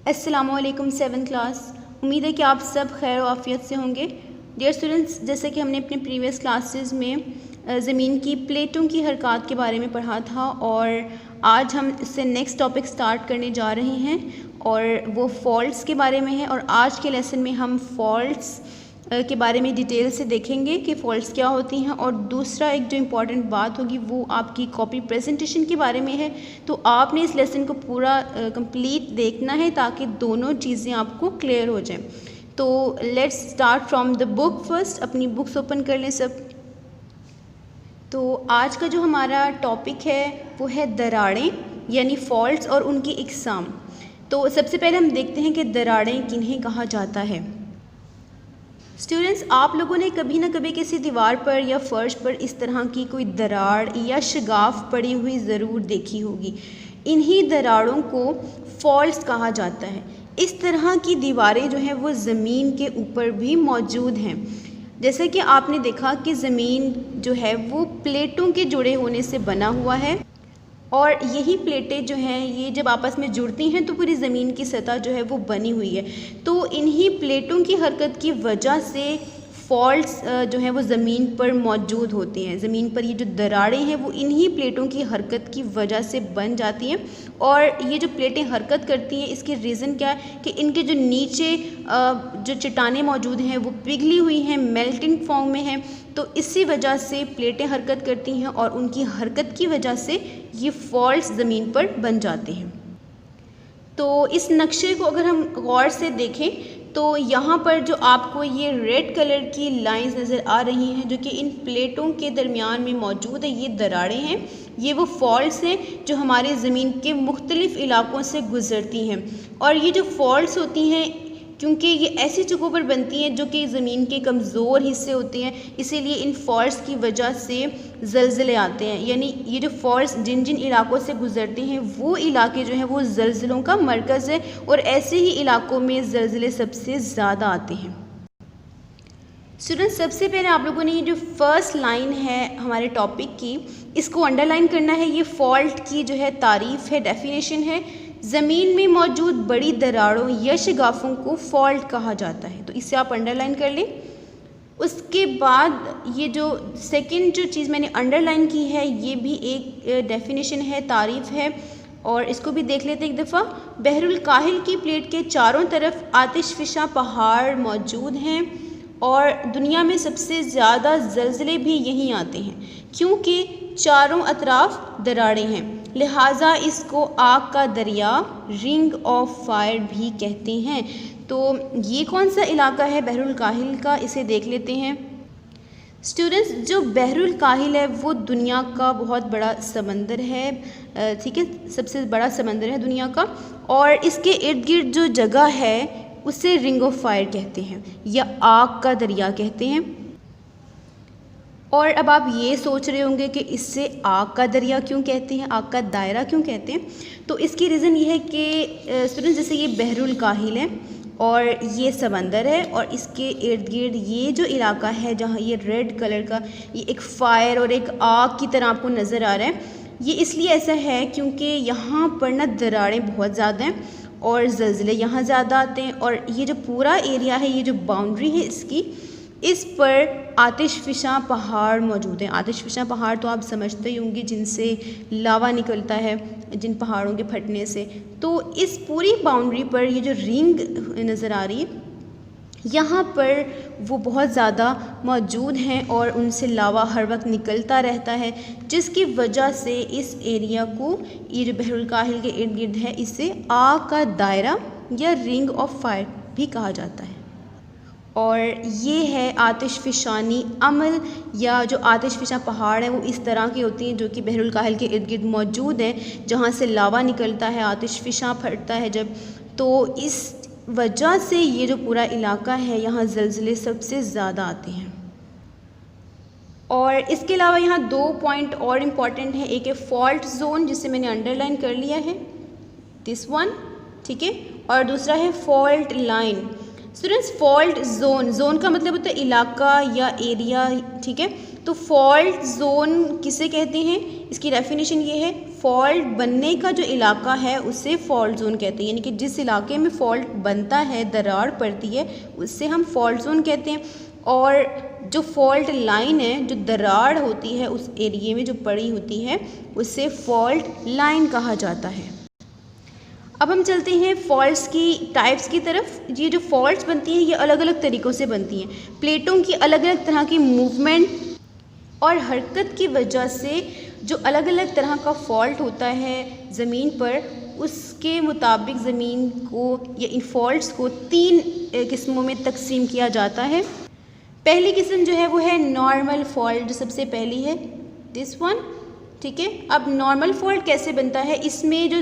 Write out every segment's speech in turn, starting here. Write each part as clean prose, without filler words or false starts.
अस्सलामुअलैकुम 7th class. उम्मीद है कि आप सब खैर और आफियत से होंगे। डियर स्टूडेंट्स, जैसे कि हमने अपने प्रीवियस क्लासेस में ज़मीन की प्लेटों की हरकत के बारे में पढ़ा था और आज हम इससे नेक्स्ट टॉपिक स्टार्ट करने जा रहे हैं और वो फॉल्ट्स के बारे में है। और आज के लेसन में हम फॉल्ट्स के बारे में डिटेल से देखेंगे कि फॉल्ट्स क्या होती हैं। और दूसरा एक जो इम्पॉर्टेंट बात होगी वो आपकी कॉपी प्रेजेंटेशन के बारे में है। तो आपने इस लेसन को पूरा कंप्लीट देखना है ताकि दोनों चीज़ें आपको क्लियर हो जाएं। तो let's start from the book first. अपनी बुक्स ओपन कर लें सब। तो आज का जो हमारा टॉपिक है वो है दरारें यानी फॉल्ट्स और उनकी इकसाम। तो सबसे पहले हम देखते हैं कि दरारें किन्हें कहा जाता है। स्टूडेंट्स, आप लोगों ने कभी ना कभी किसी दीवार पर या फर्श पर इस तरह की कोई दरार या शगाफ पड़ी हुई ज़रूर देखी होगी। इन्हीं दरारों को फॉल्ट्स कहा जाता है। इस तरह की दीवारें जो हैं वो ज़मीन के ऊपर भी मौजूद हैं। जैसे कि आपने देखा कि ज़मीन जो है वो प्लेटों के जुड़े होने से बना हुआ है और यही प्लेटें जो हैं ये जब आपस में जुड़ती हैं तो पूरी ज़मीन की सतह जो है वो बनी हुई है। तो इन्हीं प्लेटों की हरकत की वजह से फॉल्ट्स जो हैं वो ज़मीन पर मौजूद होते हैं। ज़मीन पर ये जो दरारें हैं वो इन्हीं प्लेटों की हरकत की वजह से बन जाती हैं। और ये जो प्लेटें हरकत करती हैं इसके रीज़न क्या है कि इनके जो नीचे जो चट्टानें मौजूद हैं वो पिघली हुई हैं, मेल्टिंग फॉर्म में हैं। तो इसी वजह से प्लेटें हरकत करती हैं और उनकी हरकत की वजह से ये फॉल्ट्स ज़मीन पर बन जाते हैं। तो इस नक्शे को अगर हम गौर से देखें तो यहाँ पर जो आपको ये रेड कलर की लाइंस नज़र आ रही हैं जो कि इन प्लेटों के दरमियान में मौजूद है, ये दरारें हैं। ये वो फॉल्ट्स हैं जो हमारे ज़मीन के मुख्तलिफ़ इलाकों से गुज़रती हैं। और ये जो फॉल्ट्स होती हैं क्योंकि ये ऐसी जगहों पर बनती हैं जो कि ज़मीन के कमज़ोर हिस्से होते हैं, इसीलिए इन फॉल्ट्स की वजह से ज़लज़ले आते हैं। यानी ये जो फॉल्ट्स जिन जिन इलाकों से गुज़रते हैं वो इलाके जो हैं वो ज़लज़लों का मरकज़ है और ऐसे ही इलाकों में ज़लज़ले सबसे ज़्यादा आते हैं। स्टूडेंट्स, सबसे पहले आप लोगों ने ये जो फर्स्ट लाइन है हमारे टॉपिक की इसको अंडरलाइन करना है। ये फॉल्ट की जो है तारीफ़ है, डेफिनेशन है। ज़मीन में मौजूद बड़ी दरारों या शगाफों को फॉल्ट कहा जाता है। तो इसे आप अंडरलाइन कर लें। उसके बाद ये जो सेकंड जो चीज़ मैंने अंडरलाइन की है ये भी एक डेफिनेशन है, तारीफ़ है। और इसको भी देख लेते हैं एक दफ़ा। बहरुल काहिल की प्लेट के चारों तरफ आतिशफ़िशा पहाड़ मौजूद हैं और दुनिया में सबसे ज़्यादा ज़लज़ले भी यहीं आते हैं क्योंकि चारों अतराफ दरारें हैं। लिहाजा इसको आग का दरिया, रिंग ऑफ फायर भी कहते हैं। तो ये कौन सा इलाका है बहरुल काहिल का, इसे देख लेते हैं। स्टूडेंट्स, जो बहरुल काहिल है वो दुनिया का बहुत बड़ा समंदर है, ठीक है, सबसे बड़ा समंदर है दुनिया का। और इसके इर्द गिर्द जो जगह है उसे रिंग ऑफ फायर कहते हैं या आग का दरिया कहते हैं। और अब आप ये सोच रहे होंगे कि इससे आग का दरिया क्यों कहते हैं, आग का दायरा क्यों कहते हैं। तो इसकी रीज़न ये है कि स्टूडेंट्स, जैसे ये बहरुल काहिल है और ये समंदर है और इसके इर्द गिर्द ये जो इलाका है जहाँ ये रेड कलर का ये एक फ़ायर और एक आग की तरह आपको नज़र आ रहा है, ये इसलिए ऐसा है क्योंकि यहाँ पर ना दरारें बहुत ज़्यादा हैं और ज़लज़ले यहाँ ज़्यादा आते हैं। और ये जो पूरा एरिया है, ये जो बाउंड्री है इसकी, इस पर आतिशफ़िशा पहाड़ मौजूद हैं। आतिशफ़िशा पहाड़ तो आप समझते ही होंगे जिनसे लावा निकलता है, जिन पहाड़ों के फटने से। तो इस पूरी बाउंड्री पर ये जो रिंग नज़र आ रही है यहाँ पर वो बहुत ज़्यादा मौजूद हैं और उनसे लावा हर वक्त निकलता रहता है, जिसकी वजह से इस एरिया को, ये जो बहरुल काहिल के इर्द गिर्द है, इसे आग का दायरा या रिंग ऑफ फायर भी कहा जाता है। और ये है आतिशफ़िशानी अमल या जो आतिशफ़िशा पहाड़ हैं वो इस तरह की होती हैं जो कि बहरुल काहिल के इर्द गिर्द मौजूद हैं, जहाँ से लावा निकलता है, आतिशफ़िशा फटता है जब। तो इस वजह से ये जो पूरा इलाका है यहाँ ज़लज़ले सबसे ज़्यादा आते हैं। और इसके अलावा यहाँ 2 पॉइंट और इम्पॉर्टेंट हैं। एक है फॉल्ट जोन जिसे मैंने अंडरलाइन कर लिया है, दिस वन, ठीक है। और दूसरा है fault line. Students, fault zone, zone का मतलब होता है इलाका या एरिया, ठीक है। तो फॉल्ट जोन किसे कहते हैं, इसकी डेफिनेशन ये है, फॉल्ट बनने का जो इलाका है उसे फॉल्ट जोन कहते हैं, यानी कि जिस इलाके में फॉल्ट बनता है, दरार पड़ती है, उससे हम फॉल्ट जोन कहते हैं। और जो फॉल्ट लाइन है, जो दरार होती है उस एरिए में जो पड़ी होती है, उससे फॉल्ट लाइन कहा जाता है। अब हम चलते हैं फॉल्ट्स की टाइप्स की तरफ। ये जो फॉल्ट्स बनती हैं ये अलग अलग तरीक़ों से बनती हैं। प्लेटों की अलग अलग तरह की मूवमेंट और हरकत की वजह से जो अलग अलग तरह का फॉल्ट होता है ज़मीन पर, उसके मुताबिक ज़मीन को या इन फॉल्ट्स को 3 किस्मों में तकसीम किया जाता है। पहली किस्म जो है वो है नॉर्मल फॉल्ट, जो सबसे पहली है, दिस वन, ठीक है। अब नॉर्मल फॉल्ट कैसे बनता है? इसमें जो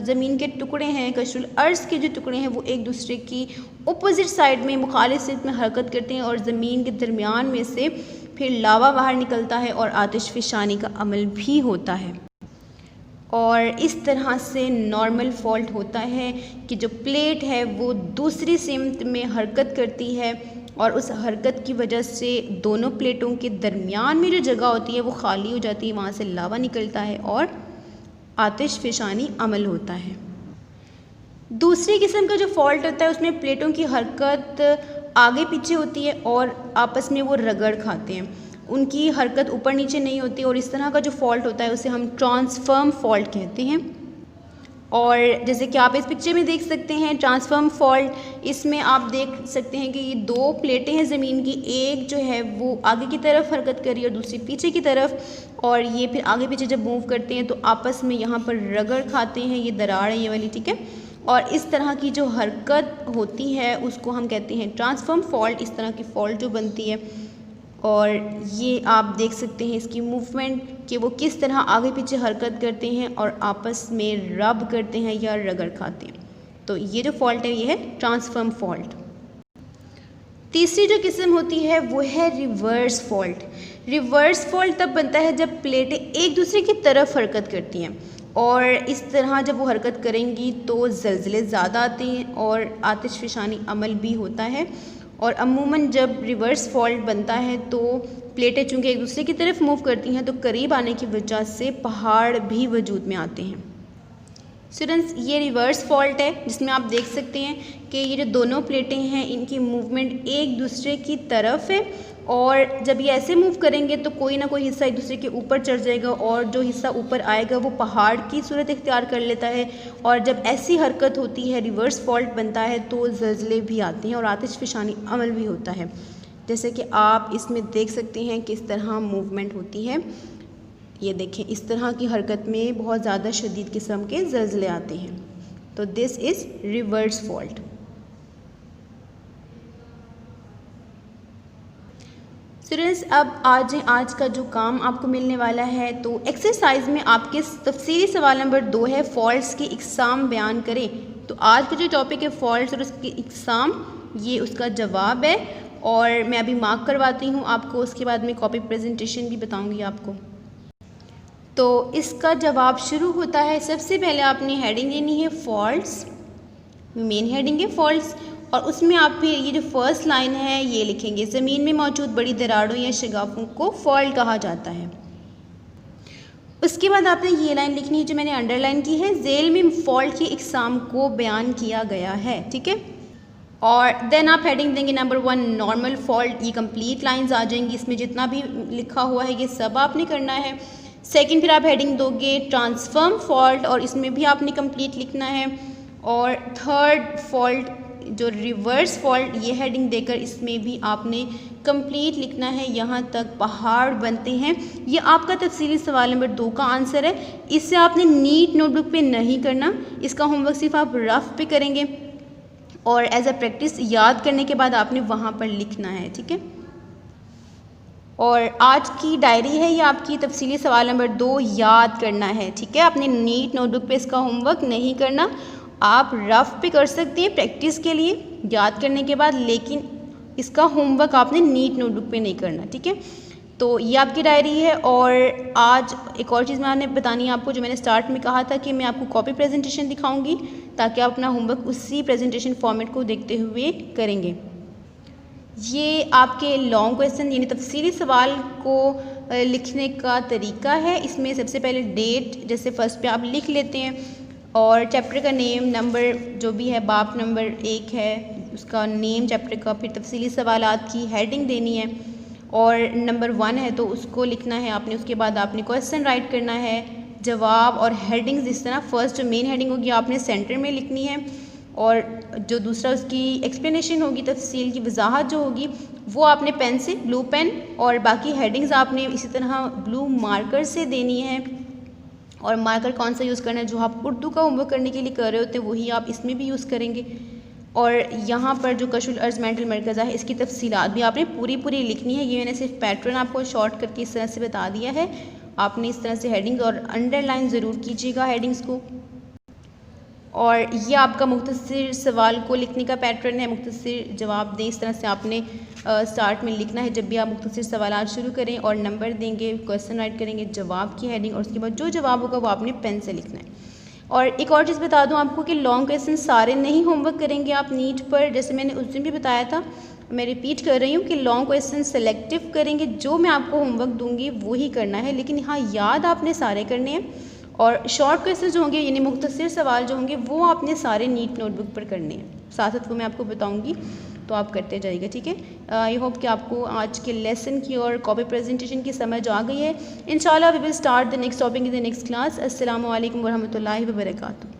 ज़मीन के टुकड़े हैं, कशरुल अर्ज़ के जो टुकड़े हैं, वो एक दूसरे की अपोजिट साइड में, मुखालिफ साइड में हरकत करते हैं और ज़मीन के दरमियान में से फिर लावा बाहर निकलता है और आतिशफ़शानी का अमल भी होता है। और इस तरह से नॉर्मल फॉल्ट होता है कि जो प्लेट है वो दूसरी सिमत में हरकत करती है और उस हरकत की वजह से दोनों प्लेटों के दरमियान में जो जगह होती है वो खाली हो जाती है, वहाँ से लावा निकलता है और आतिशफ़शानी अमल होता है। दूसरी किस्म का जो फॉल्ट होता है उसमें प्लेटों की हरकत आगे पीछे होती है और आपस में वो रगड़ खाते हैं, उनकी हरकत ऊपर नीचे नहीं होती, और इस तरह का जो फॉल्ट होता है उसे हम ट्रांसफॉर्म फॉल्ट कहते हैं। और जैसे कि आप इस पिक्चर में देख सकते हैं ट्रांसफॉर्म फॉल्ट, इसमें आप देख सकते हैं कि ये 2 प्लेटें हैं ज़मीन की, एक जो है वो आगे की तरफ हरकत कर रही है और दूसरी पीछे की तरफ, और ये फिर आगे पीछे जब मूव करते हैं तो आपस में यहाँ पर रगड़ खाते हैं, ये दरार है ये वाली, ठीक है। और इस तरह की जो हरकत होती है उसको हम कहते हैं ट्रांसफॉर्म फॉल्ट, इस तरह की फॉल्ट जो बनती है। और ये आप देख सकते हैं इसकी मूवमेंट कि वो किस तरह आगे पीछे हरकत करते हैं और आपस में रब करते हैं या रगड़ खाते हैं। तो ये जो फॉल्ट है ये है ट्रांसफॉर्म फॉल्ट। तीसरी जो किस्म होती है वो है रिवर्स फॉल्ट। रिवर्स फॉल्ट तब बनता है जब प्लेटें एक दूसरे की तरफ हरकत करती हैं, और इस तरह जब वो हरकत करेंगी तो ज़लज़ले ज़्यादा आते हैं और आतिशफ़शानी अमल भी होता है। और अमूमन जब रिवर्स फॉल्ट बनता है तो प्लेटें चूँकि एक दूसरे की तरफ मूव करती हैं तो करीब आने की वजह से पहाड़ भी वजूद में आते हैं। स्टूडेंट्स, ये रिवर्स फॉल्ट है जिसमें आप देख सकते हैं कि ये जो दोनों प्लेटें हैं इनकी मूवमेंट एक दूसरे की तरफ है, और जब ये ऐसे मूव करेंगे तो कोई ना कोई हिस्सा एक दूसरे के ऊपर चढ़ जाएगा और जो हिस्सा ऊपर आएगा वो पहाड़ की सूरत इख्तियार कर लेता है। और जब ऐसी हरकत होती है, रिवर्स फॉल्ट बनता है, तो ज़लज़ले भी आते हैं और आतिशफ़शानी अमल भी होता है। जैसे कि आप इसमें देख सकते हैं किस तरह मूवमेंट होती है। ये देखें, इस तरह की हरकत में बहुत ज़्यादा शदीद किस्म के ज़लज़ले आते हैं। तो this is reverse fault. Students, अब आज का जो काम आपको मिलने वाला है, तो एक्सरसाइज में आपके तफसीली सवाल नंबर 2 है फॉल्ट्स की इकसाम बयान करें। तो आज का जो टॉपिक है फॉल्ट्स और उसकी इकसाम, ये उसका जवाब है, और मैं अभी मार्क करवाती हूँ आपको, उसके बाद में कॉपी प्रेजेंटेशन भी बताऊँगी आपको। तो इसका जवाब शुरू होता है, सबसे पहले आपने हेडिंग लेनी है फॉल्ट्स, मेन हेडिंग है फॉल्ट्स, और उसमें आप फिर ये जो फर्स्ट लाइन है ये लिखेंगे, ज़मीन में मौजूद बड़ी दरारों या शगाफों को फॉल्ट कहा जाता है। उसके बाद आपने ये लाइन लिखनी है जो मैंने अंडरलाइन की है, झेल में फॉल्ट की इकसाम को बयान किया गया है, ठीक है। और देन आप हेडिंग देंगे नंबर 1 नॉर्मल फॉल्ट, ये कंप्लीट लाइंस आ जाएंगी, इसमें जितना भी लिखा हुआ है ये सब आपने करना है। सेकंड फिर आप हेडिंग दोगे ट्रांसफॉर्म फॉल्ट, और इसमें भी आपने कंप्लीट लिखना है। और थर्ड फॉल्ट जो रिवर्स फॉल्ट, ये हेडिंग देकर इसमें भी आपने कंप्लीट लिखना है, यहाँ तक पहाड़ बनते हैं। ये आपका तफसीली सवाल नंबर 2 का आंसर है। इससे आपने नीट नोटबुक पे नहीं करना, इसका होमवर्क सिर्फ आप रफ पे करेंगे और एज अ प्रैक्टिस याद करने के बाद आपने वहाँ पर लिखना है, ठीक है। और आज की डायरी है ये आपकी तफसीली सवाल नंबर 2 याद करना है, ठीक है। आपने नीट नोटबुक पे इसका होमवर्क नहीं करना, आप रफ पे कर सकते हैं प्रैक्टिस के लिए याद करने के बाद, लेकिन इसका होमवर्क आपने नीट नोटबुक पे नहीं करना, ठीक है। तो ये आपकी डायरी है। और आज एक और चीज़ मैंने बतानी है आपको, जो मैंने स्टार्ट में कहा था कि मैं आपको कॉपी प्रेजेंटेशन दिखाऊंगी ताकि आप अपना होमवर्क उसी प्रेजेंटेशन फॉर्मेट को देखते हुए करेंगे। ये आपके लॉन्ग क्वेश्चन यानी तफसीली सवाल को लिखने का तरीका है। इसमें सबसे पहले डेट जैसे फर्स्ट पे आप लिख लेते हैं और चैप्टर का नेम, नंबर जो भी है, बाप नंबर 1 है उसका नेम चैप्टर का, फिर तफसीली सवालात की हेडिंग देनी है और नंबर 1 है तो उसको लिखना है आपने। उसके बाद आपने क्वेश्चन राइट करना है, जवाब और हेडिंग्स इस तरह। फर्स्ट जो मेन हेडिंग होगी आपने सेंटर में लिखनी है और जो दूसरा उसकी एक्सप्लेनेशन होगी, तफसील की वजाहत जो होगी वो आपने पेन से, ब्लू पेन, और बाकी हेडिंग्स आपने इसी तरह ब्लू मार्कर से देनी है। और मार्कर कौन सा यूज़ करना है, जो आप उर्दू का होमवर्क करने के लिए कर रहे होते हैं वही आप इसमें भी यूज़ करेंगे। और यहाँ पर जो कशुल अर्ज़ मेंटल मरकज़ है इसकी तफसीलात भी आपने पूरी लिखनी है। ये मैंने सिर्फ पैटर्न आपको शॉर्ट करके इस तरह से बता दिया है। आपने इस तरह से हेडिंग्स और अंडरलाइन ज़रूर कीजिएगा हेडिंग्स को। और ये आपका मुख्तसर सवाल को लिखने का पैटर्न है, मुख्तसर जवाब दें, इस तरह से आपने स्टार्ट में लिखना है जब भी आप मुख्तसर सवाल शुरू करें। और नंबर देंगे, क्वेश्चन राइट करेंगे, जवाब की हेडिंग, और उसके बाद जो जवाब होगा वो आपने पेन से लिखना है। और एक और चीज़ बता दूं आपको कि लॉन्ग क्वेश्चन सारे नहीं होमवर्क करेंगे आप नीट पर, जैसे मैंने उस दिन भी बताया था, मैं रिपीट कर रही हूँ कि लॉन्ग क्वेश्चन सेलेक्टिव करेंगे। जो मैं आपको होमवर्क दूंगी वो ही करना है, लेकिन हाँ याद आपने सारे करने हैं। और शॉर्ट क्वेश्चन जो होंगे यानी मुख्तसर सवाल जो होंगे वो आपने सारे नीट नोटबुक पर करने हैं, साथ साथ वो मैं आपको बताऊंगी तो आप करते जाइएगा, ठीक है। आई होप कि आपको आज के लेसन की और कॉपी प्रेजेंटेशन की समझ आ गई है। इंशाल्लाह we will start the next topic in the next class. अस्सलामु अलैकुम वरहमतुल्लाहि वबरकातुहू।